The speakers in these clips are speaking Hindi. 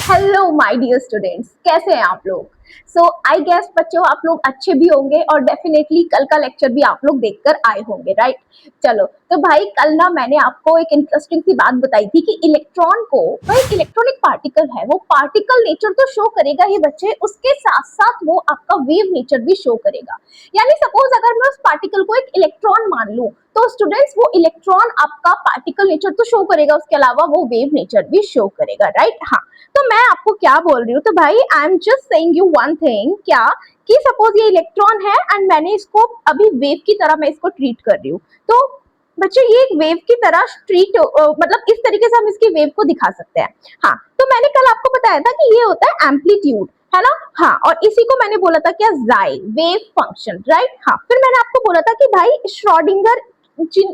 हेलो माय डियर स्टूडेंट्स, कैसे हैं आप लोग। सो आई गेस बच्चों आप लोग अच्छे भी होंगे और डेफिनेटली कल का लेक्चर भी आप लोग देखकर आए होंगे, राइट। चलो तो भाई कल ना मैंने आपको एक इंटरेस्टिंग सी बात बताई थी कि इलेक्ट्रॉन को, भाई इलेक्ट्रॉनिक पार्टिकल है, वो पार्टिकल नेचर तो शो करेगा ही बच्चे, उसके साथ साथ वो आपका वेव नेचर भी शो करेगा। यानी सपोज अगर मैं उस पार्टिकल को एक इलेक्ट्रॉन मान लूं तो स्टूडेंट्स वो इलेक्ट्रॉन आपका पार्टिकल नेचर तो शो करेगा, उसके अलावा वो वेव नेचर भी शो करेगा, राइट। हाँ, तो मैं आपको क्या बोल रही हूँ, तो भाई I am just saying you one thing, क्या कि सपोज ये इलेक्ट्रॉन है एंड मैंने इसको अभी वेव की तरह मैं इसको ट्रीट कर रही हूँ, तो बच्चों ये एक वेव की तरह ट्रीट मतलब इस तरीके से हम इसकी वेव को दिखा सकते हैं। हाँ, तो मैंने कल आपको बताया था कि ये होता है एम्पलीट्यूड, है ना। हाँ, और इसी को मैंने बोला था क्या, जाई वेव फंक्शन, राइट। हाँ, फिर मैंने आपको बोला था कि भाई श्रोडिंगर जिन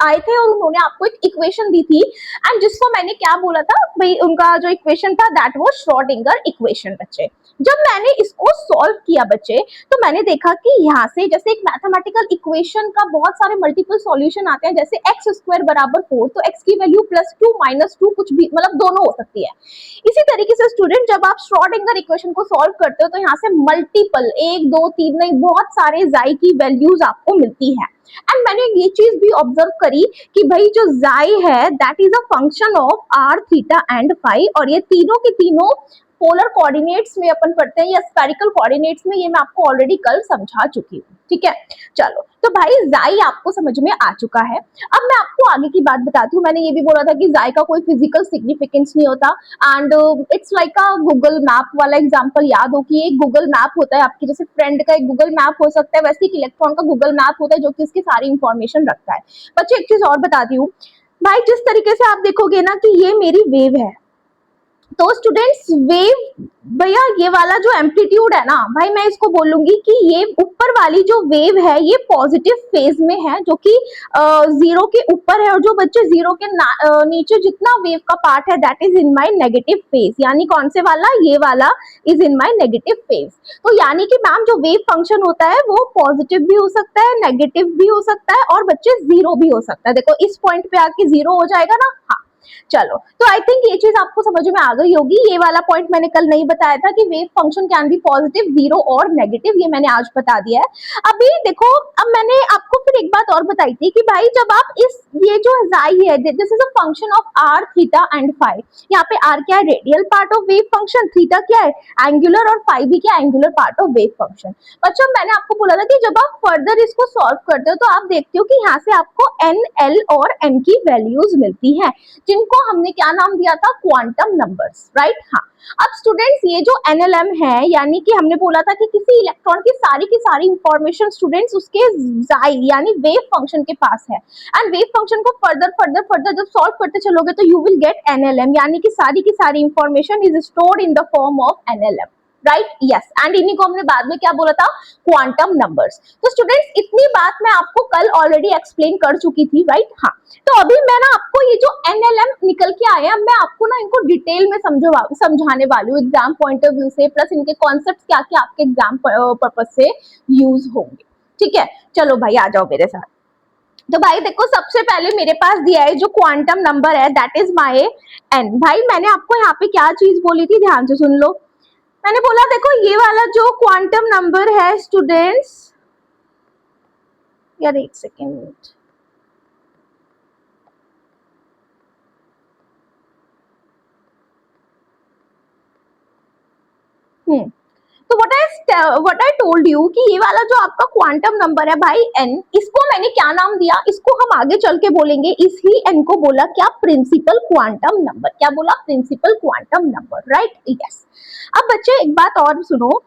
आए थे और उन्होंने आपको एक इक्वेशन दी थी एंड जिसको मैंने क्या बोला था भाई, उनका जो इक्वेशन था दैट वाज श्रोडिंगर इक्वेशन। बच्चे जब मैंने इसको सॉल्व किया बच्चे, तो मैंने देखा कि यहाँ से जैसे एक मैथमेटिकल इक्वेशन का बहुत सारे मल्टीपल सॉल्यूशन आते हैं, जैसे एक्स स्क्वायर बराबर 4, तो एक्स की वैल्यू +2 -2 कुछ भी मतलब दोनों हो सकती है। इसी तरीके से स्टूडेंट जब आप श्रोडिंगर इक्वेशन को सॉल्व करते हो तो यहाँ से मल्टीपल 1 2 3 नहीं बहुत सारे जाई की वैल्यूज आपको मिलती है। एंड मैंने ये चीज भी ऑब्जर्व करी कि भाई जो जाई है that is a function of R theta and phi, और ये तीनों के तीनों पोलर कोऑर्डिनेट्स में अपन पढ़ते हैं या स्फेरिकल कोऑर्डिनेट्स में, ये मैं आपको ऑलरेडी कल समझा चुकी हूँ, ठीक है। चलो तो भाई जाई आपको समझ में आ चुका है। अब मैं आपको आगे की बात बताती हूँ। मैंने ये भी बोला था कि जाई का कोई फिजिकल सिग्निफिकेंस नहीं होता and it's like a Google map वाला एग्जांपल याद हो कि एक गूगल मैप होता है आपकी, जैसे फ्रेंड का एक गूगल मैप हो सकता है, वैसे एक इलेक्ट्रॉन का गूगल मैप होता है जो कि उसकी सारी इंफॉर्मेशन रखता है। बच्चे एक चीज और बताती हूँ भाई, जिस तरीके से आप देखोगे ना कि ये मेरी वेव है, तो स्टूडेंट्स वेव, भैया ये वाला जो एम्पलीट्यूड है ना भाई, मैं इसको बोलूंगी कि ये ऊपर वाली जो वेव है ये पॉजिटिव फेज में है, जो कि जीरो के ऊपर है, और जो बच्चे जीरो के नीचे जितना वेव का पार्ट है that is in my negative phase. यानी कौन से वाला, ये वाला is in my negative phase. तो यानी कि मैम जो वेव फंक्शन होता है वो पॉजिटिव भी हो सकता है, नेगेटिव भी हो सकता है, और बच्चे जीरो भी हो सकता है। देखो इस पॉइंट पे आके जीरो हो जाएगा ना। हाँ, चलो तो आई थिंक ये चीज आपको समझ में आ गई होगी। ये वाला पॉइंट मैंने कल नहीं बताया था कि wave function can be positive, zero और नेगेटिव, ये मैंने आज बता दिया है। अभी देखो, अब मैंने आपको फिर एक बात और बताई थी कि भाई जब आप इस ये जो जाई है this is a function of R theta and phi. यहाँ पे आर क्या है, radial part of wave function, theta क्या है एंगुलर, और फाई भी क्या angular part of wave function. बच्चों मैंने आपको बोला था कि जब आप फर्दर इसको सॉल्व करते हो तो आप देखते हो कि यहाँ से आपको एन, एल और एम की वैल्यूज मिलती है, जिनको हमने क्या नाम दिया था, क्वांटम नंबर्स, राइट। हाँ, अब स्टूडेंट्स ये जो एनएलएम है, यानी कि हमने बोला था कि किसी इलेक्ट्रॉन की सारी इंफॉर्मेशन स्टूडेंट्स उसके जाई यानी वेव फंक्शन के पास है, एंड वेव फंक्शन को फर्दर फर्दर फर्दर जब सॉल्व करते चलोगे तो यू विल गेट एनएलएम, यानी कि सारी की सारी information is stored in the form of NLM, right. Yes, and इन्हीं को हमने बाद में क्या बोला था, क्वांटम नंबर्स। तो स्टूडेंट्स इतनी बात मैं आपको कल ऑलरेडी एक्सप्लेन कर चुकी थी, राइट। हाँ, तो अभी मैं ना आपको ये जो एनएलएम निकल के आए हैं, मैं आपको ना इनको डिटेल में समझाने वाली हूँ एग्जाम पॉइंट ऑफ व्यू से, प्लस इनके कॉन्सेप्ट क्या क्या आपके एग्जाम पर्पज से यूज होंगे, ठीक है। चलो भाई आ जाओ मेरे साथ। तो भाई देखो, सबसे पहले मेरे पास दिया है जो क्वांटम नंबर है दैट इज माय एन। भाई मैंने आपको यहाँ पे क्या चीज बोली थी, ध्यान से सुन लो। मैंने बोला देखो ये वाला जो क्वांटम नंबर है स्टूडेंट्स, यार एक सेकेंड, तो व्हाट आई टोल्ड यू कि ये वाला जो आपका क्वांटम नंबर है भाई एन, इसको मैंने क्या नाम दिया, इसको हम आगे चल के बोलेंगे, इसी एन को बोला क्या, प्रिंसिपल क्वांटम नंबर। क्या बोला, principal quantum number, right. Yes, अब बच्चे एक बात और सुनो,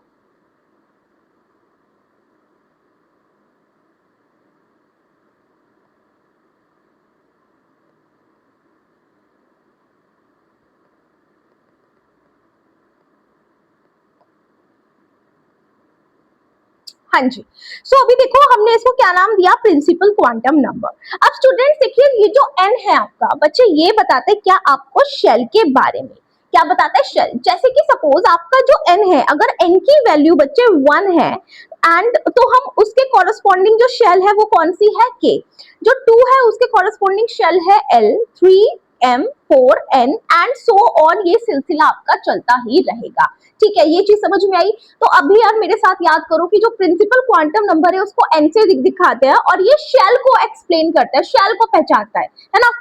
हाँ जी। सो अभी देखो हमने इसको क्या नाम दिया, प्रिंसिपल क्वांटम नंबर। अब स्टूडेंट्स देखिए ये जो एन है आपका, बच्चे ये बताते हैं क्या आपको शेल के बारे में, क्या बताता है शेल। जैसे कि सपोज आपका जो एन है, अगर एन की वैल्यू बच्चे 1 है एंड तो हम उसके कॉरेस्पॉन्डिंग जो शेल है वो कौन सी है, के। जो 2 है उसके कॉरेस्पॉन्डिंग शेल है L, 3 m 4n and so on, ये सिलसिला आपका चलता ही रहेगा। ठीक है, ये चीज समझ में आई। तो अभी यार मेरे साथ याद करो कि जो प्रिंसिपल क्वांटम नंबर है उसको n से दिखाते हैं और ये शेल को एक्सप्लेन करता है, शेल को पहचानता है ना,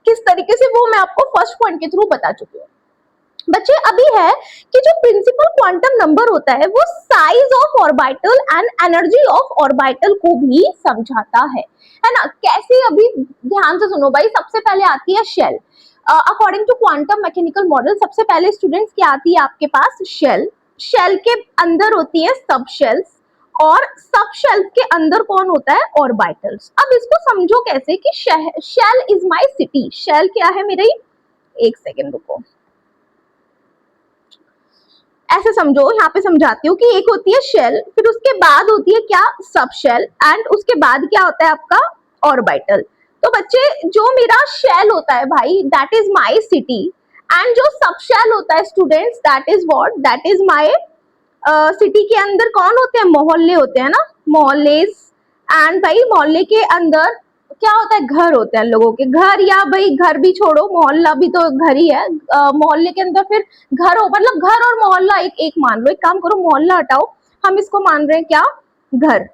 किस तरीके से, वो मैं आपको फर्स्ट पॉइंट के थ्रू बता चुकी हूँ। बच्चे अभी है कि जो प्रिंसिपल क्वांटम नंबर होता है वो size of orbital and energy of orbital को भी समझाता है ना। कैसे, अभी ध्यान से सुनो भाई। सबसे पहले आती है shell. According to quantum mechanical model सबसे पहले स्टूडेंट्स क्या आती है आपके पास, शेल। शेल के अंदर होती है सब शेल्स और सब शेल के अंदर कौन होता है, ऑर्बिटल्स। अब इसको समझो कैसे कि shell is my city. Shell क्या है मेरी, एक सेकेंड रुको, ऐसे समझो, यहाँ पे समझाती हूँ कि एक होती है शेल, फिर उसके बाद होती है क्या, सब शेल, एंड उसके बाद क्या होता है आपका, ऑर्बिटल। तो बच्चे जो मेरा शेल होता है भाई, that is my city, and जो सब शेल होता है students, that is what, that is my city के अंदर कौन होते हैं, मोहल्ले होते हैं ना, मोहल्लेस। एंड भाई मोहल्ले के अंदर क्या होता है, घर होते हैं लोगों के, घर, या भाई घर भी छोड़ो, मोहल्ला भी तो घर ही है। मोहल्ले के अंदर फिर घर हो, मतलब घर और मोहल्ला एक एक मान लो। एक काम करो, मोहल्ला हटाओ, हम इसको मान रहे हैं क्या, घर।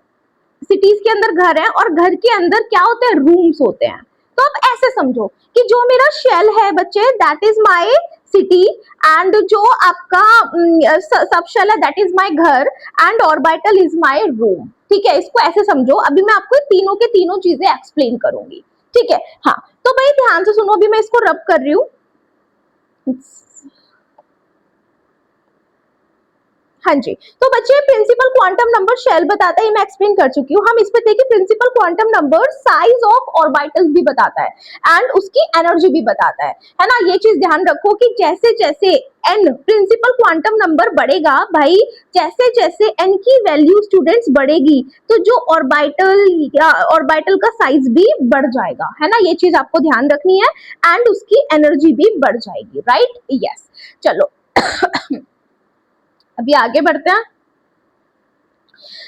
सिटीज के अंदर घर है और घर के अंदर क्या होते हैं, रूम्स होते हैं। तो अब ऐसे समझो कि जो मेरा शेल है बच्चे, that is my city, and जो आपका सब शेल है दैट इज माय घर, and orbital is my room. ठीक है, इसको ऐसे समझो। अभी मैं आपको तीनों के तीनों चीजें एक्सप्लेन करूंगी। ठीक है, हाँ, तो भाई ध्यान से सुनो, अभी मैं इसको रब कर रही हूँ। हाँ जी, तो बच्चे प्रिंसिपल क्वांटम नंबर शेल बताता है, मैं एक्सप्लेन कर चुकी हूँ। हम इस पे देखिए, principal quantum number size of orbitals भी बताता है एंड उसकी एनर्जी भी बताता है ना। ये चीज ध्यान रखो कि जैसे जैसे एन प्रिंसिपल क्वांटम नंबर बढ़ेगा भाई, जैसे जैसे एन की वैल्यू स्टूडेंट्स बढ़ेगी, तो जो ऑर्बिटल या ऑर्बिटल का साइज भी बढ़ जाएगा, है ना। ये चीज आपको ध्यान रखनी है, एंड उसकी एनर्जी भी बढ़ जाएगी, राइट, यस। चलो अभी आगे बढ़ते हैं।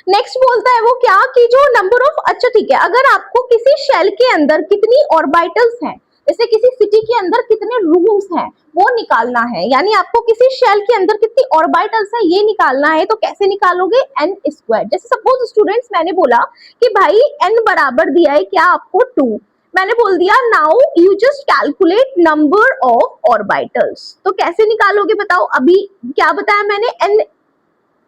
नेक्स्ट बोलता है वो क्या, कि जो नंबर ऑफ, अच्छा ठीक है, अगर आपको किसी शेल के अंदर कितनी ऑर्बिटल्स हैं, जैसे किसी सिटी के अंदर कितने रूम्स हैं, वो निकालना है, यानी आपको किसी शेल के अंदर कितनी ऑर्बिटल्स हैं ये निकालना है, तो कैसे निकालोगे, एन स्क्वायर। जैसे सपोज स्टूडेंट्स मैंने बोला कि भाई एन बराबर दिया है क्या आपको, 2, मैंने बोल दिया now you just calculate number of orbitals. तो कैसे निकालोगे बताओ, अभी क्या बताया मैंने,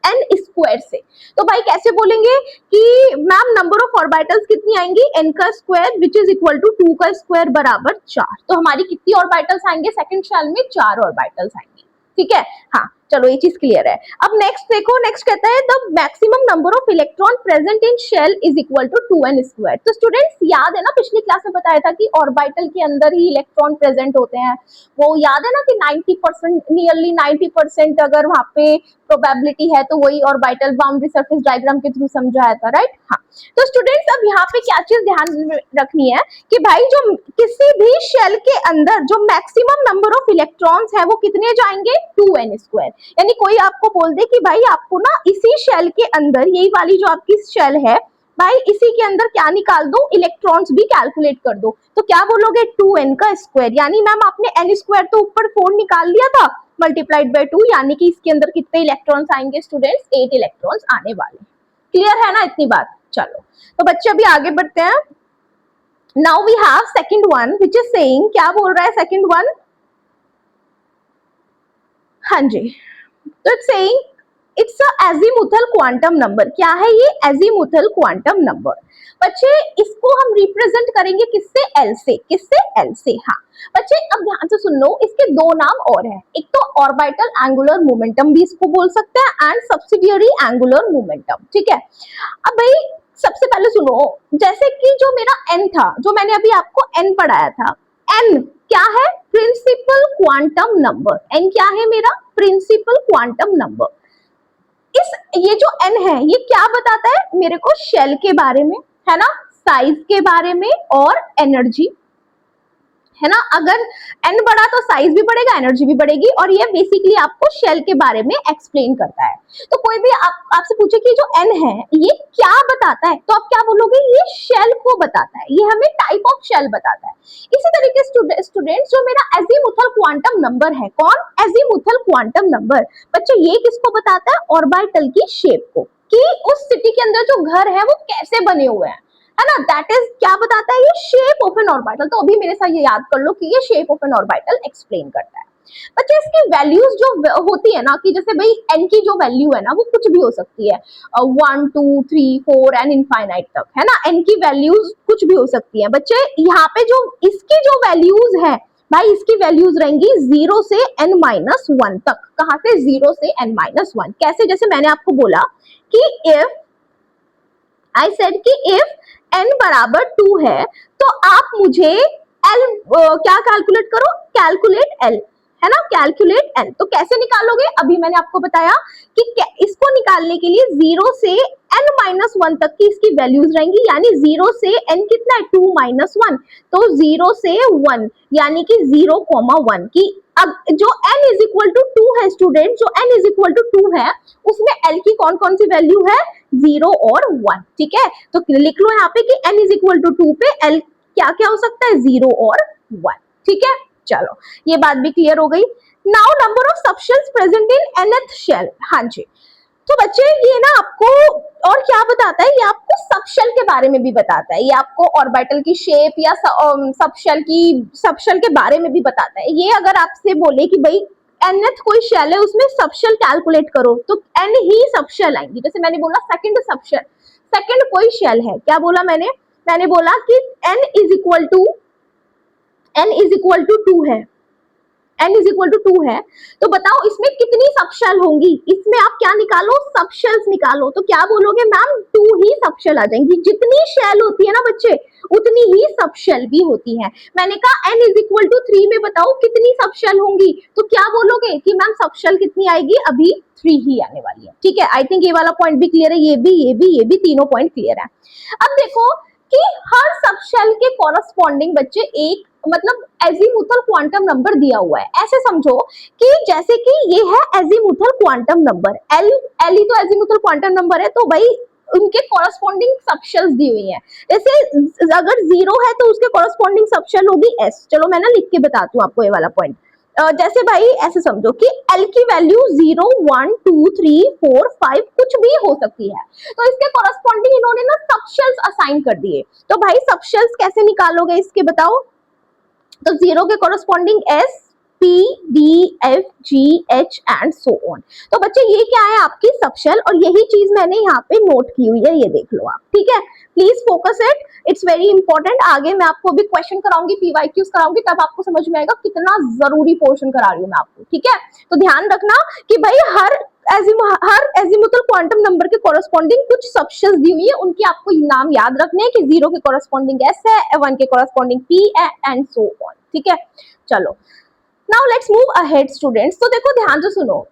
एन स्क्वायर से। तो भाई कैसे बोलेंगे कि मैम नंबर ऑफ ऑर्बिटल्स कितनी आएंगी, एन का square which is equal to 2 का स्क्वायर बराबर 4। तो हमारी कितनी ऑर्बिटल्स आएंगे, सेकंड शेल में 4 ऑर्बिटल्स आएंगे। ठीक है, हाँ चलो ये चीज क्लियर है। अब नेक्स्ट देखो, नेक्स्ट कहता है the maximum number of electron present in shell is equal to 2n square. तो स्टूडेंट्स याद है ना, पिछली क्लास में बताया था कि ऑर्बिटल के अंदर ही इलेक्ट्रॉन प्रेजेंट होते हैं, वो याद है ना कि 90%, नियरली 90% अगर वहां पे प्रोबेबिलिटी है, तो वही ऑर्बिटल बाउंड्री सरफेस डायग्राम के थ्रू समझाया था, राइट। हाँ, तो स्टूडेंट्स अब यहाँ पे क्या चीज ध्यान रखनी है कि भाई जो किसी भी शेल के अंदर जो मैक्सिमम नंबर ऑफ इलेक्ट्रॉन्स है वो कितने जाएंगे, 2n स्क्वायर। यानी कोई आपको बोल दे कि भाई आपको ना इसी शेल के अंदर, यही वाली जो आपकी शेल है भाई, इसी के अंदर क्या निकाल दो, इलेक्ट्रॉन्स भी कैलकुलेट कर दो, तो क्या बोलोगे, 2n का स्क्वायर। यानी मैम आपने n स्क्वायर तो ऊपर 4 निकाल लिया था, मल्टीप्लाइड बाय 2, यानी कि इसके अंदर कितने इलेक्ट्रॉन्स आएंगे स्टूडेंट्स, 8 इलेक्ट्रॉन्स आने वाले। क्लियर है ना इतनी बात। चलो तो बच्चे अभी आगे बढ़ते हैं। Now we have second one which is saying, क्या बोल रहा है सेकंड वन, हाँ जी, तो it's saying it's a azimuthal quantum number. क्या है ये, एजीमुथल क्वांटम नंबर। बच्चे इसको हम रिप्रेजेंट करेंगे किससे, एल से, किससे, एल से। हाँ बच्चे अब ध्यान से सुन लो, इसके दो नाम और हैं, एक तो ऑर्बिटल एंगुलर मोमेंटम भी इसको बोल सकते हैं, एंड सब्सिडियरी एंगुलर मोमेंटम। ठीक है, अब भाई सबसे पहले सुनो, जैसे कि जो मेरा एन था, जो मैंने अभी आपको एन पढ़ाया था, एन क्या है, प्रिंसिपल क्वांटम नंबर। एन क्या है मेरा, प्रिंसिपल क्वांटम नंबर। इस ये जो एन है ये क्या बताता है मेरे को, शेल के बारे में, है ना, साइज के बारे में और एनर्जी है ना। अगर एन बढ़ा तो साइज भी बढ़ेगा, एनर्जी भी बढ़ेगी, और ये बेसिकली आपको शेल के बारे में एक्सप्लेन करता है। तो कोई भी आपसे पूछे कि जो एन है ये क्या बताता है, तो आप क्या बोलोगे, ये शेल को बताता है, ये हमें टाइप ऑफ शेल बताता है। इसी तरीके स्टूडेंट्स, जो मेरा एजीमुथल क्वांटम नंबर है, कौन, एजीमुथल क्वांटम नंबर, बच्चे ये किसको बताता है, ऑर्बिटल की शेप को, कि उस सिटी के अंदर जो घर है वो कैसे बने हुए हैं, है ना। दैट इज क्या बताता है, ये शेप ऑफ एन ऑर्बिटल। तो अभी मेरे साथ ये याद कर लो कि ये shape of N orbital explain करता है। बच्चे इसकी वैल्यूज जो होती है ना, कि जैसे भाई एन की जो वैल्यू है ना वो कुछ भी हो सकती है, 1 2 3 4 एंड इनफाइनाइट तक, है ना। एन की वैल्यूज कुछ भी हो सकती है। बच्चे यहाँ पे जो इसकी जो वैल्यूज है भाई, इसकी वैल्यूज रहेंगी 0 से n-1 तक। कहां से, 0 से n-1। कैसे, जैसे मैंने आपको बोला कि इफ आई सेड कि इफ n बराबर 2 है तो आप मुझे l क्या कैलकुलेट करो, कैलकुलेट l, है ना, कैलकुलेट l। तो कैसे निकालोगे, अभी मैंने आपको बताया कि इसको निकालने के लिए 0 से n-1 तक की इसकी वैल्यूज रहेंगी, यानी 0 से n कितना है, 2-1, तो 0 से 1 यानी कि 0,1 की। अब जो n इज इक्वल टू 2 है स्टूडेंट, जो n इज इक्वल टू 2 है उसमें l की कौन कौन सी वैल्यू है, 0 और 1, ठीक है। तो लिख लो यहाँ पे कि n इज इक्वल टू 2 पे l क्या क्या हो सकता है, 0 और 1, ठीक है। चलो ये बात भी क्लियर हो गई। Now number of subshells present in nth shell, हाँ जी। तो बच्चे ये ना आपको और क्या बताता है, ये आपको सबशेल के बारे में भी बताता है, ये आपको ऑर्बिटल की शेप या सबशेल के बारे में भी बताता है। ये अगर आपसे बोले कि भाई nth कोई शेल है उसमें सबशेल कैलकुलेट करो, तो n ही सबशेल आएंगी। जैसे मैंने बोला सेकंड सबशेल, सेकंड कोई शेल है, क्या बोला मैंने बोला कि n इज इक्वल टू 2 है, n इज इक्वल टू 2 है, तो बताओ इसमें कितनी सबशेल होंगी, इसमें आप क्या निकालो, सबशेल्स निकालो। तो क्या बोलोगे मैम, 2 ही सबशेल आ जाएंगी। जितनी शेल होती है ना बच्चे उतनी ही सबशेल भी होती है। मैंने कहा n इज इक्वल टू 3 में बताओ कितनी सबशेल होंगी, तो क्या बोलोगे कि मैम सबशेल कितनी आएगी, अभी 3 ही आने वाली है, ठीक है। आई थिंक ये वाला पॉइंट भी क्लियर है, ये भी तीनों पॉइंट क्लियर है। अब देखो कि हर सबशेल के कॉरस्पॉन्डिंग बच्चे एक मतलब एजीमुथल क्वांटम नंबर दिया हुआ है। ऐसे समझो कि जैसे कि ये है एजीमुथल क्वांटम नंबर एल ही तो एजीमुथल क्वांटम नंबर है, तो भाई उनके कॉरस्पॉन्डिंग सबशेल्स दी हुई हैं। जैसे अगर 0 है तो उसके कॉरस्पॉन्डिंग सबशेल होगी s। चलो मैं ना लिख के बताती हूँ आपको ये वाला पॉइंट। जैसे भाई ऐसे समझो कि L की वैल्यू 0 1 2 3 4 5 कुछ भी हो सकती है, तो इसके कॉरस्पॉन्डिंग इन्होंने ना सबशेल्स असाइन कर दिए। तो भाई सबशेल्स कैसे निकालोगे इसके बताओ, तो 0 के corresponding S P D F G H and so on. तो बच्चे ये क्या है, आपकी सबशेल, और यही चीज मैंने यहाँ पे नोट की हुई है, ये देख लो आप, ठीक है। Please focus it, it's very important. आगे मैं आपको भी क्वेश्चन कराऊंगी, पीवाईक्यूज कराऊंगी, तब आपको समझ में आएगा कितना जरूरी पोर्शन करा रही हूँ मैं आपको, ठीक है। तो ध्यान रखना कि भाई हर एजीमुथल क्वांटम नंबर के कॉरस्पॉन्डिंग कुछ सबशेल्स दी हुई है, उनके आपको नाम याद रखने हैं कि 0 के कॉरस्पॉन्डिंग S है, 1 के कॉरस्पॉन्डिंग P है एंड सो ऑन, ठीक है। चलो now let's move ahead students. तो देखो ध्यान से सुनो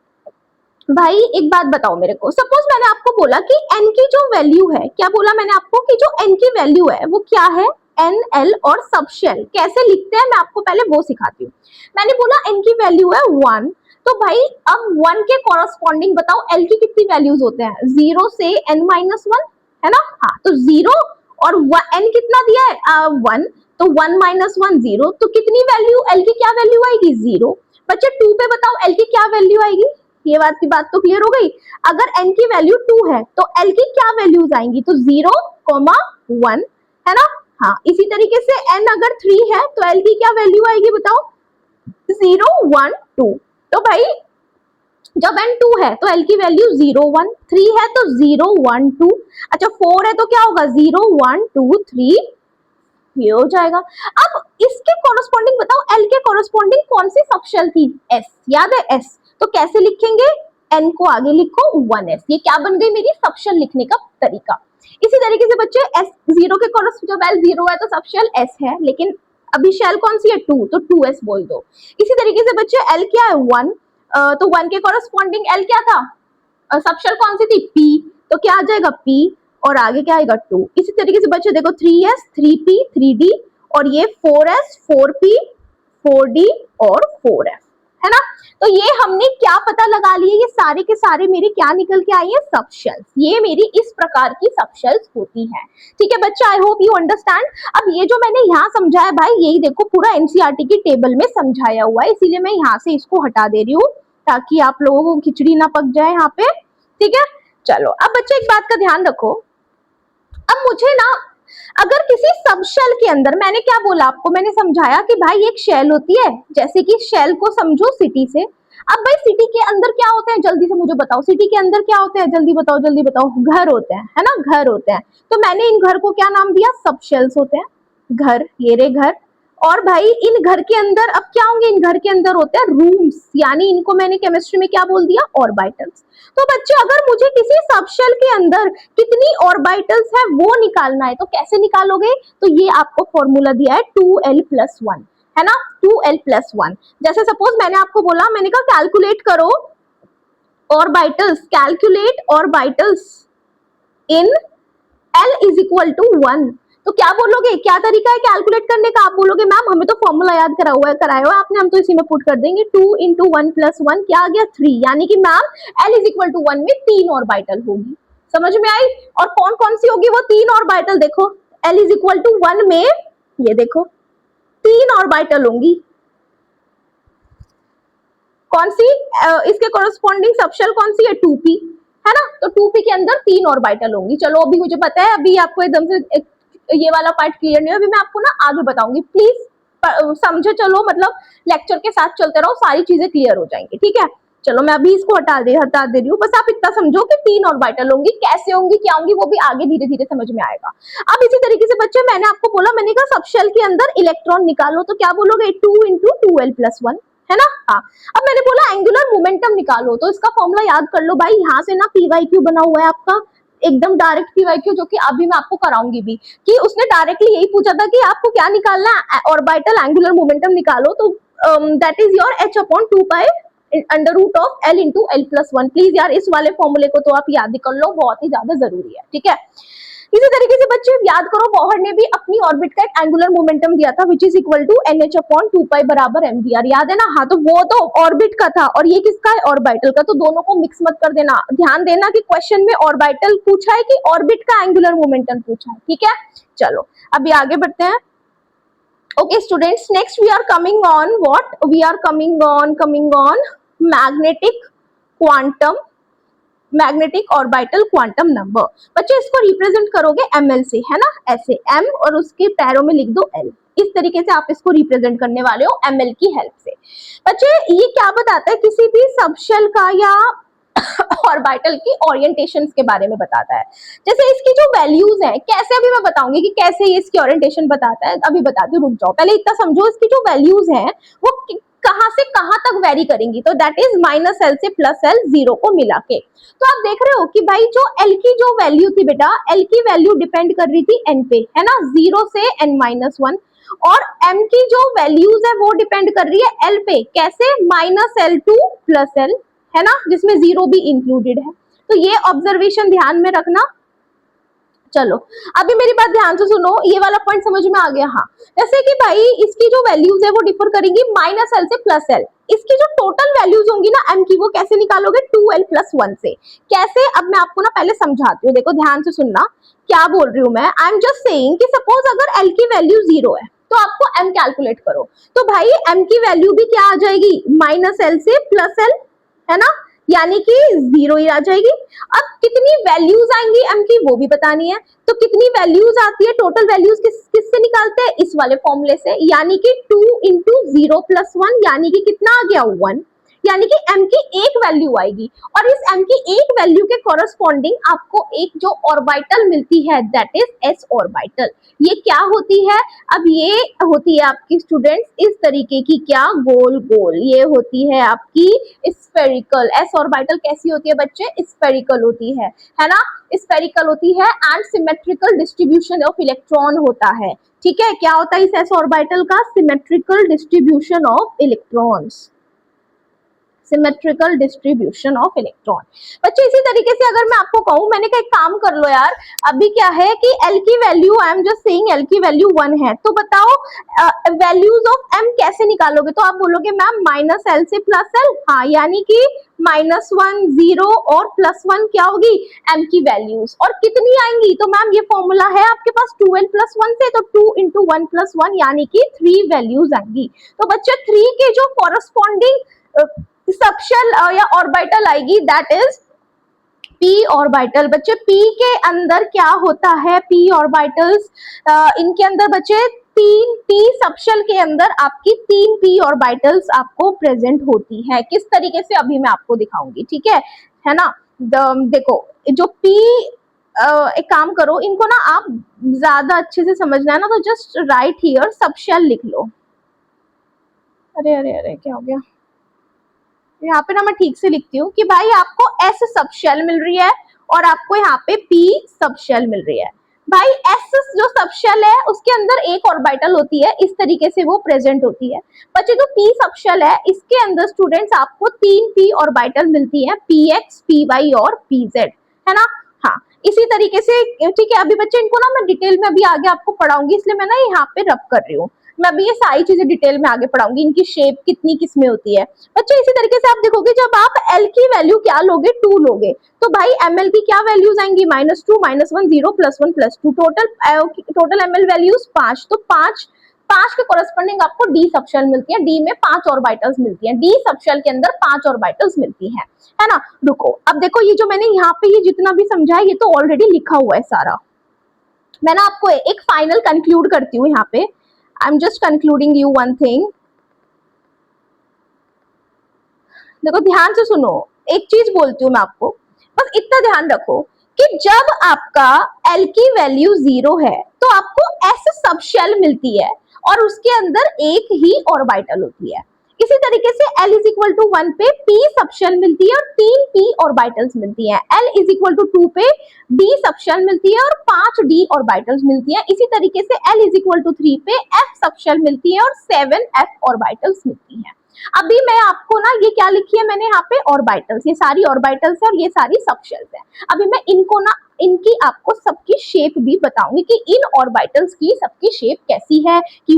भाई, एक बात बताओ मेरे को, सपोज मैंने आपको बोला कि n की जो वैल्यू है, क्या बोला मैंने आपको कि जो n की वैल्यू है वो क्या है, n l और सबशेल कैसे लिखते हैं मैं आपको पहले वो सिखाती हूँ। मैंने बोला n की वैल्यू है 1, तो भाई अब 1 के कॉरस्पॉन्डिंग बताओ l की कितनी वैल्यूज होते हैं, 0 से n-1, है ना। हाँ तो 0 और n कितना दिया है 1, तो 1-1 0, तो कितनी वैल्यू l की क्या वैल्यू आएगी, 0। बच्चे 2 पे बताओ l की क्या वैल्यू आएगी, ये बात की बात तो क्लियर हो गई। अगर n की वैल्यू 2 है तो l की क्या वैल्यूज आएंगी, तो 0, 1, है ना। हाँ इसी तरीके से n अगर 3 है तो l की क्या वैल्यू आएगी बताओ, 0 1 2। तो भाई जब n 2 है तो l की वैल्यू 0 1, 3 है तो 0 1 2, अच्छा 4 है तो क्या होगा 0 1 2 3, ये हो जाएगा। अब इसके कॉरस्पॉन्डिंग बताओ l के कॉरस्पॉन्डिंग कौन सी सबशेल थी, s, याद है s। तो कैसे लिखेंगे, n को आगे लिखो 1s, ये क्या बन गई मेरी सबशेल लिखने का तरीका। इसी तरीके से बच्चे s 0 के कॉरस्पॉन्डिंग, जब l 0 है तो सबशेल s है, लेकिन अभी शेल कौन सी है 2, तो 2s बोल दो। इसी तरीके से बच्चे l क्या है 1, तो 1 के कॉरस्पॉन्डिंग l क्या था, सबशेल कौन सी थी p, तो क्या आ जाएगा p और आगे क्या आएगा 2। इसी तरीके से बच्चे देखो 3s 3p 3d और ये 4s 4p 4d और 4f, है ना। तो ये हमने क्या पता लगा लिए, ये सारे के सारे मेरे क्या निकल के आई है, सबशेल्स। ये मेरी इस प्रकार की सबशेल्स होती है। ठीक है बच्चे, आई होप यू अंडरस्टैंड। अब ये जो मैंने यहाँ समझाया भाई, यही देखो पूरा एनसीईआरटी की टेबल में समझाया हुआ है, इसीलिए मैं यहाँ से इसको हटा दे रही हूँ ताकि आप लोगों को खिचड़ी ना पक जाए यहाँ पे। ठीक है, चलो अब बच्चे एक बात का ध्यान रखो। अब मुझे ना, अगर किसी सब शेल के अंदर, मैंने क्या बोला आपको, मैंने समझाया कि भाई एक शेल होती है, जैसे कि शेल को समझो सिटी से। अब भाई सिटी के अंदर क्या होते हैं, जल्दी से मुझे बताओ, सिटी के अंदर क्या होते हैं, जल्दी बताओ जल्दी बताओ। घर होते हैं, है ना, घर होते हैं। तो मैंने इन घर को क्या नाम दिया, सब शेल्स होते हैं, घर, ये रे घर। और भाई इन घर के अंदर अब क्या होंगे, इन घर के अंदर होते हैं रूम्स, यानी इनको मैंने केमिस्ट्री में क्या बोल दिया, ऑर्बिटल्स। तो बच्चे अगर मुझे किसी सबशेल के अंदर कितनी ऑर्बिटल्स है वो निकालना है, तो कैसे निकालोगे, तो ये आपको फॉर्मूला दिया है 2l+1, है ना, 2l+1। जैसे सपोज मैंने आपको बोला, मैंने कहा कैलकुलेट करो orbitals, calculate orbitals in l is equal to 1। तो क्या बोलोगे, क्या तरीका है कैलकुलेट करने का, आप बोलोगे मैम हमें तो फॉर्मूला याद कराया हुआ है आपने, हम तो इसी में पुट कर देंगे। 2 × 1+1 क्या आ गया, 3, यानी कि ma'am l is equal to 1 में 3 ऑर्बिटल होगी। समझ में आई। और कौन कौन सी होगी वो 3 ऑर्बिटल, देखो l इज इक्वल टू 1 में ये देखो 3 ऑर्बिटल होंगी। कौन सी, इसके कोरस्पॉन्डिंग सबशेल कौन सी है, 2p, है ना। तो 2p के अंदर 3 ऑर्बिटल होंगी। चलो अभी मुझे पता है, अभी आपको एकदम से ये वाला पार्ट क्लियर नहीं है, अभी मैं आपको ना आगे बताऊंगी, प्लीज समझे चलो, मतलब लेक्चर के साथ चलते रहो, सारी चीजें क्लियर हो जाएंगी। ठीक है, चलो मैं अभी इसको हटा दे रही हूँ, बस आप इतना समझो कि 3 ऑर्बिटल होंगी, कैसे होंगी क्या होंगी वो भी आगे धीरे धीरे समझ में आएगा। अब इसी तरीके से बच्चे मैंने आपको बोला, मैंने कहा सबशेल के अंदर इलेक्ट्रॉन निकालो, तो क्या बोलोगे, 2 × 2l+1, है ना। हाँ, अब मैंने बोला एंगुलर मोमेंटम निकालो, तो इसका फॉर्मूला याद कर लो भाई, यहाँ से ना पीवाईक्यू बना हुआ है आपका, एकदम डायरेक्ट पीवाईक्यू, जो कि अभी मैं आपको कराऊंगी भी, कि उसने डायरेक्टली यही पूछा था कि आपको क्या निकालना है, ऑर्बिटल एंगुलर मोमेंटम निकालो, तो that is your h/2 under root of l × l+1। Please यार इस वाले फॉर्मूले को तो आप याद ही कर लो, बहुत ही ज्यादा जरूरी है। ठीक है, इसी तरीके से बच्चे याद करो, बॉहर ने भी अपनी ऑर्बिट का एक एंगुलर मोमेंटम दिया था, विच इज इक्वल टू nh/2π बराबर mvr, याद है ना। हाँ, तो वो तो ऑर्बिट का था और ये किसका है, ऑर्बिटल का, तो दोनों को मिक्स मत कर देना। ध्यान देना कि क्वेश्चन में ऑर्बिटल पूछा है कि ऑर्बिट का एंगुलर मोमेंटम पूछा है। ठीक है, चलो अभी आगे बढ़ते हैं। Okay students, next we are coming on what, we are coming on magnetic quantum, magnetic orbital quantum number. बच्चे इसको रिप्रेजेंट करोगे ml से, है ना, ऐसे m और उसके पैरों में लिख दो l, इस तरीके से आप इसको रिप्रेजेंट करने वाले हो ml की हेल्प से। बच्चे ये क्या बताता है, किसी भी सबशेल का या ऑर्बिटल की ओरिएंटेशन के बारे में बताता है। जैसे इसकी जो वैल्यूज हैं, कैसे, अभी मैं बताऊंगी कि कैसे ये इसकी ओरिएंटेशन बताता है, अभी बताती हूँ, रुक जाओ, पहले इतना समझो, इसकी जो वैल्यूज हैं वो कहां से कहां तक वेरी करेंगी, तो दैट इज -l से +l, 0 को मिला के। तो आप देख रहे हो कि भाई जो l की जो वैल्यू थी बेटा, l की वैल्यू डिपेंड कर रही थी n पे, है ना, 0 से n-1, और m की जो वैल्यूज है वो डिपेंड कर रही है l पे, कैसे, -l to +l, है ना, जिसमें 0 भी इंक्लूडेड है। तो ये ऑब्जर्वेशन ध्यान में रखना। चलो अभी मेरी बात ध्यान से सुनो, ये वाला पॉइंट समझ में आ गया। हाँ, जैसे कि भाई इसकी जो वैल्यूज है वो डिफर करेंगी -l से +l, इसकी जो टोटल वैल्यूज होंगी ना m की, वो कैसे निकालोगे, 2l+1 से। कैसे, अब मैं आपको ना पहले समझाती हूँ, देखो ध्यान से सुनना क्या बोल रही हूँ मैं। आई एम जस्ट सेइंग कि सपोज अगर l की वैल्यू 0 है तो आपको m कैलकुलेट करो, तो भाई m की वैल्यू भी क्या आ जाएगी, -l से +l, है ना, यानी कि 0 ही आ जाएगी। अब कितनी वैल्यूज आएंगी m की वो भी बतानी है, तो कितनी वैल्यूज आती है, टोटल वैल्यूज किससे निकालते हैं, इस वाले फॉर्मूले से, यानी कि 2 × 0+1, यानी कि कितना आ गया, 1, यानी कि m की एक वैल्यू आएगी, और इस m की एक वैल्यू के कॉरस्पॉन्डिंग आपको एक जो ऑर्बिटल मिलती है, दैट इज s ऑर्बिटल। ये क्या होती है, अब ये होती है आपकी स्टूडेंट्स इस तरीके की, क्या, गोल गोल, ये होती है आपकी स्फेरिकल। s ऑर्बिटल कैसी होती है बच्चे, स्फेरिकल होती है ना, स्फेरिकल होती है, and symmetrical distribution of electron होता है। ठीक है, क्या होता है इस s ऑर्बिटल का, symmetrical distribution of electrons, symmetrical distribution of electron. बच्चे इसी तरीके से अगर मैं आपको कहूं, मैंने कहा एक काम कर लो यार, अभी क्या है कि L की value, I am just saying L की वैल्यू 1 है, तो बताओ वैल्यूज ऑफ M कैसे निकालोगे? तो आप बोलोगे मैम माइनस L से प्लस L, हाँ, यानी कि -1 0 और +1 क्या होगी? M की वैल्यूज। और कितनी आएंगी? तो मैम ये फॉर्मूला है आपके पास 2L + 1 से, तो 2 × 1 + 1 यानी कि 3 वैल्यूज आएंगी। तो बच्चे 3 के जो कॉरस्पॉन्डिंग सबशेल या ऑर्बिटल आएगी, दैट इज p ऑर्बिटल। बच्चे p के अंदर क्या होता है? p ऑर्बिटल्स, इनके अंदर बच्चे 3 p सबशेल के अंदर आपकी 3 p ऑर्बिटल्स आपको प्रेजेंट होती है। किस तरीके से अभी मैं आपको दिखाऊंगी, ठीक है ना? देखो जो p, एक काम करो, इनको ना आप ज्यादा अच्छे से समझना है ना, तो जस्ट राइट हियर सबशेल लिख लो। अरे अरे अरे क्या हो गया? यहाँ पे ना मैं ठीक से लिखती हूँ कि भाई आपको S सबशेल मिल रही है और आपको यहाँ पे P सबशेल मिल रही है। भाई S जो सबशेल है उसके अंदर एक ऑर्बिटल होती है, इस तरीके से वो प्रेजेंट होती है। बच्चे जो P सबशेल है इसके अंदर स्टूडेंट्स आपको 3 P ऑर्बिटल मिलती है, PX, PY और PZ, है ना? हाँ, इसी तरीके से, ठीक है। अभी बच्चे इनको ना मैं डिटेल में अभी आगे आपको पढ़ाऊंगी, इसलिए मैं ना यहाँ पे रब कर रही हूँ। मैं अभी ये सारी चीजें डिटेल में आगे पढ़ाऊंगी, इनकी शेप कितनी किसमें होती है। बच्चे इसी तरीके से आप देखोगे, जब आप L की वैल्यू क्या लोगे? 2 लोगे, तो भाई ML की क्या वैल्यूज आएंगी? -2, -1 0 +1 +2, टोटल ML वैल्यूज 5। तो 5 के कोरस्पॉन्डिंग आपको D सबशेल मिलती है, D में 5 ऑर्बिटल्स मिलती हैं, D सबशेल के अंदर 5 ऑर्बिटल्स मिलती हैं, है ना? रुको, अब देखो ये जो मैंने यहाँ पे ये जितना भी समझाया ये तो ऑलरेडी लिखा हुआ है सारा। मैं ना आपको एक फाइनल कंक्लूड करती हूँ यहाँ पे। I am just concluding you one thing. देखो ध्यान से सुनो, एक चीज बोलती हूँ मैं आपको, बस इतना ध्यान रखो कि जब आपका L की वैल्यू 0 है तो आपको S सबशेल मिलती है और उसके अंदर एक ही ऑर्बिटल होती है। इसी तरीके से L = 1 पे P सबशेल मिलती है और 3 P ऑर्बिटल्स मिलती हैं। L = 2 पे D सबशेल मिलती है और 5 D ऑर्बिटल्स मिलती हैं। इसी तरीके से L = 3 पे F सबशेल मिलती है और 7 F ऑर्बिटल्स मिलती हैं। अभी मैं आपको ना ये क्या लिखी है मैंने यहाँ पे? ऑर्बिटल्स, ये सारी ऑर्बिटल्स है और ये सारी सबशेल्स है। अभी मैं इनको ना, इनकी आपको सबकी शेप भी बताऊंगी कि इन ऑर्बिटल्स की सबकी शेप कैसी है। कि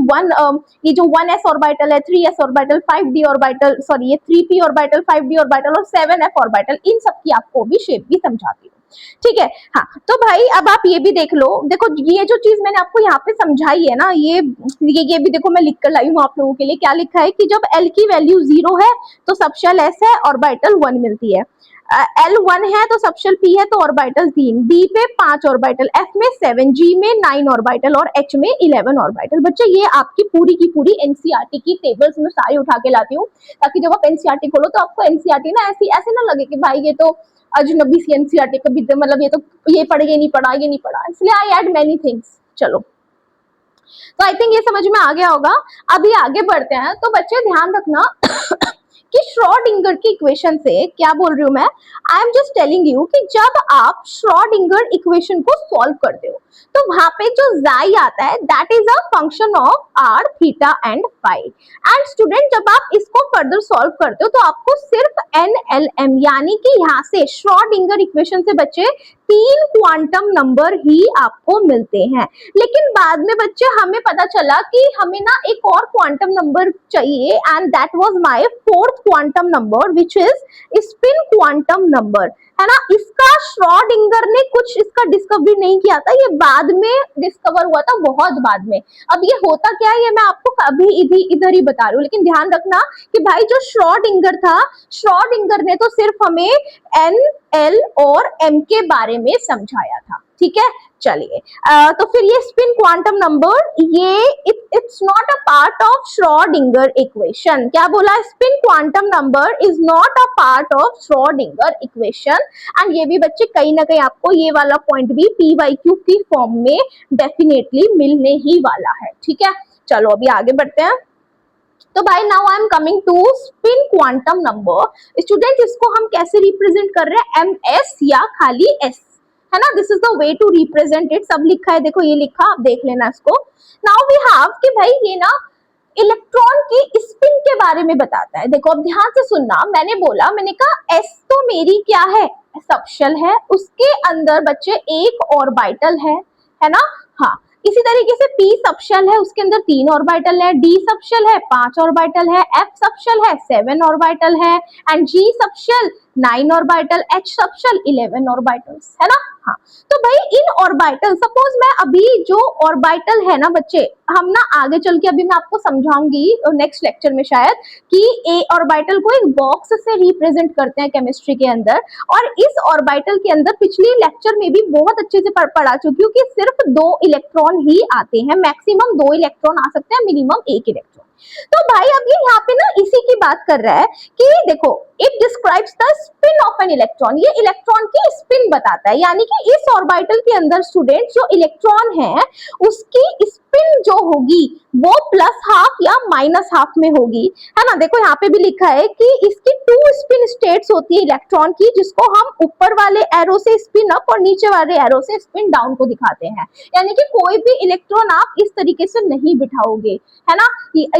ये जो 1s ऑर्बिटल है, 3s orbital, 5d orbital, sorry ये 3p ऑर्बिटल, 5d ऑर्बिटल और 7f ऑर्बिटल, इन सबकी आपको भी शेप भी समझाती हूँ, ठीक है? हाँ, तो भाई अब आप ये भी देख लो। देखो ये जो चीज मैंने आपको यहाँ पे समझाई है ना, ये भी देखो मैं लिख कर लाई हूँ आप लोगों के लिए। क्या लिखा है कि जब L की वैल्यू 0 है तो सबशेल S है, ऑर्बिटल 1 मिलती है। L 1 है तो सबशेल P है तो ऑर्बिटल 3, D पे 5 ऑर्बिटल, F में 7, G में 9 ऑर्बिटल और H में 11 ऑर्बिटल। बच्चे ये आपकी पूरी की पूरी एनसीईआरटी की टेबल्स में सारी उठा के लाती हूँ, ताकि जब आप एनसीईआरटी खोलो तो आपको एनसीईआरटी ना ऐसे ना लगे कि भाई ये तो अजनबी सी एनसीईआरटी, कभी मतलब ये तो ये पढ़ ये नहीं पढ़ा, ये नहीं पढ़ा, इसलिए आई ऐड मेनी थिंग्स। चलो, तो आई थिंक ये समझ में आ गया होगा। अभी आगे बढ़ते हैं। तो बच्चे ध्यान रखना कि श्रोडिंगर की इक्वेशन से, क्या बोल रही हूँ मैं? I am just telling you कि जब आप श्रोडिंगर इक्वेशन को सॉल्व करते हो तो वहां पे जो जाई आता है that is a function of r, theta and phi. And student जब आप इसको फर्दर सॉल्व करते हो तो आपको सिर्फ NLM यानी कि यहाँ से श्रोडिंगर इक्वेशन से बच्चे 3 क्वांटम नंबर ही आपको मिलते हैं। लेकिन बाद में बच्चे हमें पता चला कि हमें ना एक और क्वांटम नंबर चाहिए, and that was my 4th quantum number which is spin quantum number, है ना? इसका श्रोडिंगर ने कुछ इसका डिस्कवरी नहीं किया था, ये बाद में डिस्कवर हुआ था, बहुत बाद में। अब ये होता क्या है ये मैं आपको अभी इधर ही बता रही हूँ, लेकिन ध्यान रखना कि भाई जो श्रोडिंगर था, श्रोडिंगर ने तो सिर्फ हमें N, L और M के बारे में समझाया था, ठीक है? चलिए, तो फिर ये स्पिन क्वांटम नंबर, ये it's not a part of Schrodinger equation. क्या बोला? Spin quantum number is not a part of Schrodinger equation. And ये भी बच्चे कहीं ना कहीं आपको ये वाला पॉइंट भी PYQ की फॉर्म में डेफिनेटली मिलने ही वाला है, ठीक है? चलो अभी आगे बढ़ते हैं। तो भाई now I am coming to spin quantum number. Student इसको हम कैसे रिप्रेजेंट कर रहे हैं? MS या खाली S, है ना? This is the way to represent it. सब लिखा है, देखो ये लिखा, आप देख लेना इसको। नाउ वी हैव कि भाई ये ना इलेक्ट्रॉन की स्पिन के बारे में बताता है। देखो अब ध्यान से सुनना, मैंने कहा एस तो मेरी क्या है, सबशेल है, उसके अंदर बच्चे एक ऑर्बिटल है ना। हाँ, इसी तरीके से पी सबशेल है, उसके अंदर 3 ऑर्बिटल है, डी सबशेल है 5 ऑर्बिटल है, एफ सबशेल है 7 ऑर्बिटल है, and G subshell 9 orbital, H subshell 11 orbitals, है ना। हाँ, तो भाई इन ऑर्बिटल, सपोज मैं अभी जो ऑर्बिटल है ना बच्चे, हम ना आगे चल के अभी मैं आपको समझाऊंगी नेक्स्ट लेक्चर में शायद, कि ए ऑर्बिटल को एक बॉक्स से रिप्रेजेंट करते हैं केमिस्ट्री के अंदर, और इस ऑर्बिटल के अंदर पिछले लेक्चर में भी बहुत अच्छे से पढ़ा चुकी हूँ कि सिर्फ 2 इलेक्ट्रॉन ही आते हैं, मैक्सिमम 2 इलेक्ट्रॉन आ सकते हैं, मिनिमम 1 इलेक्ट्रॉन। तो भाई अब ये यहाँ पे ना इसी की बात कर रहा है कि देखो it describes the spin off an electron, ये इलेक्ट्रॉन की स्पिन बताता है, यानी कि इस ऑर्बिटल के अंदर स्टूडेंट जो इलेक्ट्रॉन है उसकी स्पिन जो होगी वो प्लस हाफ या माइनस हाफ में होगी, है ना। देखो यहाँ पे भी लिखा है कि इसकी 2 स्पिन स्टेट्स होती है इलेक्ट्रॉन की, जिसको हम ऊपर वाले एरो से स्पिन अप और नीचे वाले एरो से स्पिन डाउन को दिखाते हैं, यानी कि कोई भी इलेक्ट्रॉन आप इस तरीके से नहीं बिठाओगे, है ना।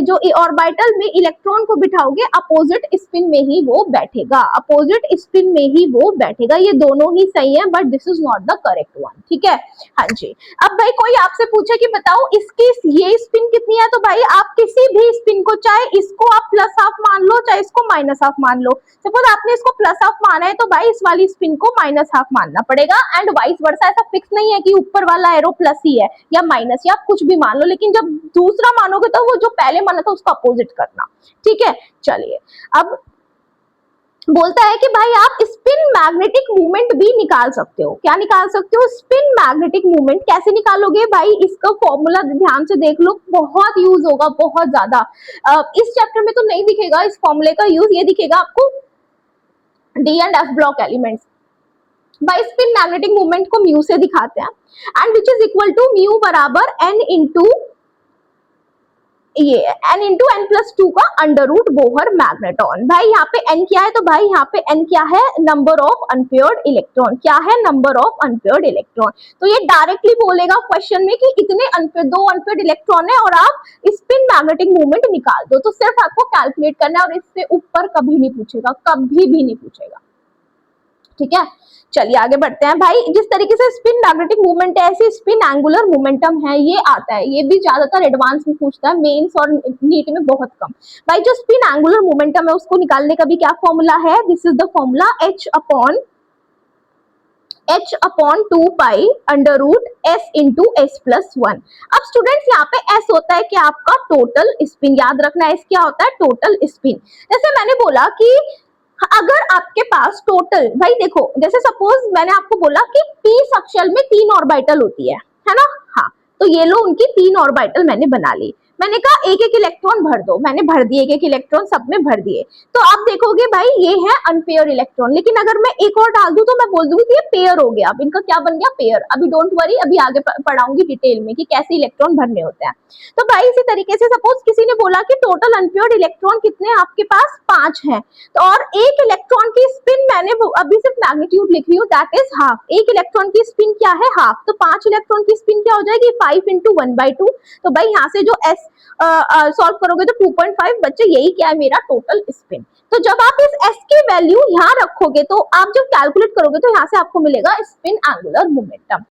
जो ऑर्बिटल में इलेक्ट्रॉन को बिठाओगे अपोजिट स्पिन में ही वो बैठेगा, अपोजिट स्पिन में ही वो बैठेगा, ये दोनों ही सही है, but this is not the correct one, ठीक है। हाँ जी, अब भाई कोई आपसे पूछे कि बताओ इसकी ये स्पिन कितनी है, तो भाई आप किसी भी स्पिन को, चाहे इसको आप प्लस हाफ मान लो चाहे इसको माइनस हाफ मान लो, सपोज आपने इसको प्लस हाफ माना है तो भाई इस वाली स्पिन को माइनस हाफ मानना पड़ेगा, एंड वाइस वर्सा, ऐसा फिक्स नहीं है कि ऊपर वाला एरो प्लस ही है या माइनस, या आप कुछ भी मान लो, लेकिन जब दूसरा मानोगे तो वो जो पहले माना था उसको अपोजिट करना, ठीक है। चलिए अब बोलता है कि भाई आप स्पिन मैग्नेटिक मूवमेंट भी निकाल सकते हो, क्या निकाल सकते हो, स्पिन मैग्नेटिक मूवमेंट। कैसे निकालोगे भाई, इसका फॉर्मूला ध्यान से देख लो, बहुत यूज होगा, बहुत ज्यादा। इस चैप्टर में तो नहीं दिखेगा इस फॉर्मूले का यूज, ये दिखेगा आपको D and F block elements. भाई स्पिन मैग्नेटिक मूवमेंट को म्यू से दिखाते हैं, and which is equal to mu बराबर एन इंटू ये n इंटू एन प्लस 2 का अंडर रूट बोहर मैग्नेटॉन। भाई यहाँ पे n क्या है, तो भाई यहाँ पे n क्या है, नंबर ऑफ अनपेयर्ड इलेक्ट्रॉन, क्या है, नंबर ऑफ अनपेयर्ड इलेक्ट्रॉन। तो ये डायरेक्टली बोलेगा क्वेश्चन में कि इतने दो अनपेयर्ड इलेक्ट्रॉन है और आप स्पिन मैग्नेटिक मूवमेंट निकाल दो, तो सिर्फ आपको कैलकुलेट करना है, और इससे ऊपर कभी नहीं पूछेगा, कभी भी नहीं पूछेगा, ठीक है। चलिए आगे बढ़ते हैं। भाई जिस तरीके से स्पिन मैग्नेटिक मूवमेंट है, ऐसे स्पिन एंगुलर मोमेंटम है, ये आता है, ये भी ज्यादातर एडवांस में पूछता है, मेंस और नीट में बहुत कम। भाई जो स्पिन एंगुलर मोमेंटम है उसको निकालने का भी क्या फॉर्मूला है, this is the formula h upon 2 pi under root s into S plus 1। अब स्टूडेंट्स यहाँ पे s होता है कि आपका टोटल स्पिन, याद रखना s क्या होता है, टोटल स्पिन। जैसे मैंने बोला कि अगर आपके पास टोटल, भाई देखो जैसे सपोज मैंने आपको बोला कि p सबशेल में 3 ऑर्बिटल होती है ना। हाँ, तो ये लो उनकी 3 ऑर्बिटल मैंने बना ली, मैंने कहा एक एक इलेक्ट्रॉन भर दो, मैंने भर दिए, एक एक इलेक्ट्रॉन सब में भर दिए। तो आप देखोगे भाई ये है अनपेयर इलेक्ट्रॉन, लेकिन अगर मैं एक और डाल दूं तो मैं बोल दूंगी कि ये पेयर हो गया, अब इनका क्या बन गया, पेयर। अभी डोंट वरी, अभी आगे पढ़ाऊंगी डिटेल में कि कैसे इलेक्ट्रॉन भरने होते हैं। तो भाई इसी तरीके से सपोज किसी ने बोला कि टोटल अनपेयर्ड इलेक्ट्रॉन कितने आपके पास, 5 हैं, तो और एक इलेक्ट्रॉन की स्पिन मैंने अभी सिर्फ मैग्नीट्यूड लिख रही हूँ, दैट इज हाफ। एक इलेक्ट्रॉन की स्पिन क्या है, हाफ, तो 5 इलेक्ट्रॉन की स्पिन क्या हो जाएगी, 5 इंटू 1/2। तो भाई यहाँ से जो एस सॉल्व करोगे तो 2.5 बच्चे, यही क्या है मेरा टोटल स्पिन। तो जब आप इस s की वैल्यू यहाँ रखोगे तो आप जब कैलकुलेट करोगे तो यहाँ से आपको मिलेगा स्पिन एंगुलर मोमेंटम।